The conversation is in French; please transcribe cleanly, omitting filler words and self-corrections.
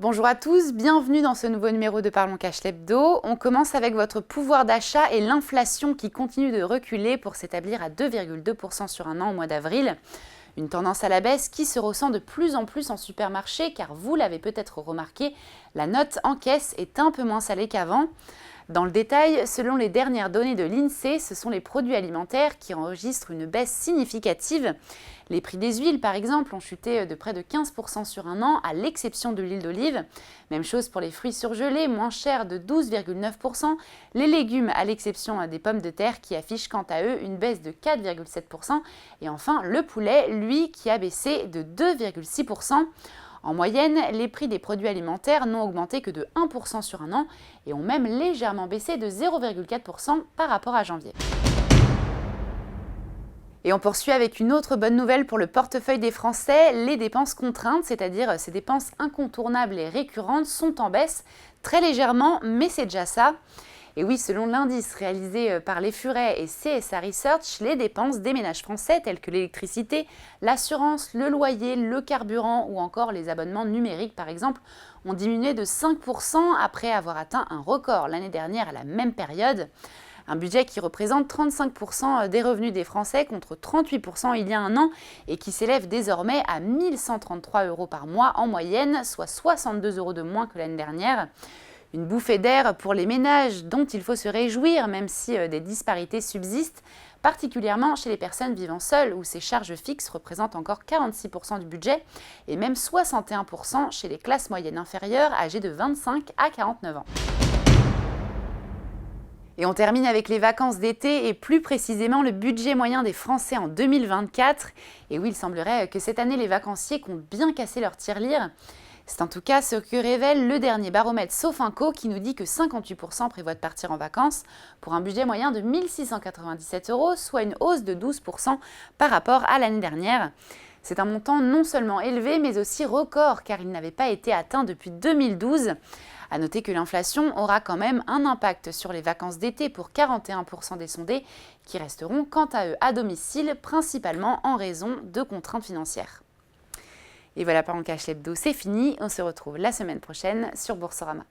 Bonjour à tous, bienvenue dans ce nouveau numéro de Parlons Cash l'Hebdo. On commence avec votre pouvoir d'achat et l'inflation qui continue de reculer pour s'établir à 2,2% sur un an au mois d'avril. Une tendance à la baisse qui se ressent de plus en plus en supermarché car vous l'avez peut-être remarqué, la note en caisse est un peu moins salée qu'avant. Dans le détail, selon les dernières données de l'INSEE, ce sont les produits alimentaires qui enregistrent une baisse significative. Les prix des huiles, par exemple, ont chuté de près de 15% sur un an, à l'exception de l'huile d'olive. Même chose pour les fruits surgelés, moins chers de 12,9%. Les légumes, à l'exception des pommes de terre, qui affichent quant à eux une baisse de 4,7%. Et enfin, le poulet, lui, qui a baissé de 2,6%. En moyenne, les prix des produits alimentaires n'ont augmenté que de 1% sur un an et ont même légèrement baissé de 0,4% par rapport à janvier. Et on poursuit avec une autre bonne nouvelle pour le portefeuille des Français. Les dépenses contraintes, c'est-à-dire ces dépenses incontournables et récurrentes, sont en baisse très légèrement, mais c'est déjà ça. Et oui, selon l'indice réalisé par les Furets et CSA Research, les dépenses des ménages français telles que l'électricité, l'assurance, le loyer, le carburant ou encore les abonnements numériques par exemple ont diminué de 5% après avoir atteint un record l'année dernière à la même période. Un budget qui représente 35% des revenus des Français contre 38% il y a un an et qui s'élève désormais à 1 133 € par mois en moyenne, soit 62 € de moins que l'année dernière. Une bouffée d'air pour les ménages dont il faut se réjouir même si des disparités subsistent, particulièrement chez les personnes vivant seules où ces charges fixes représentent encore 46% du budget et même 61% chez les classes moyennes inférieures âgées de 25 à 49 ans. Et on termine avec les vacances d'été et plus précisément le budget moyen des Français en 2024. Et oui, il semblerait que cette année les vacanciers comptent bien casser leur tirelire. C'est en tout cas ce que révèle le dernier baromètre Sofinco qui nous dit que 58% prévoient de partir en vacances pour un budget moyen de 1 697 €, soit une hausse de 12% par rapport à l'année dernière. C'est un montant non seulement élevé mais aussi record car il n'avait pas été atteint depuis 2012. A noter que l'inflation aura quand même un impact sur les vacances d'été pour 41% des sondés qui resteront quant à eux à domicile, principalement en raison de contraintes financières. Et voilà, Parlons Cash l'Hebdo, c'est fini. On se retrouve la semaine prochaine sur Boursorama.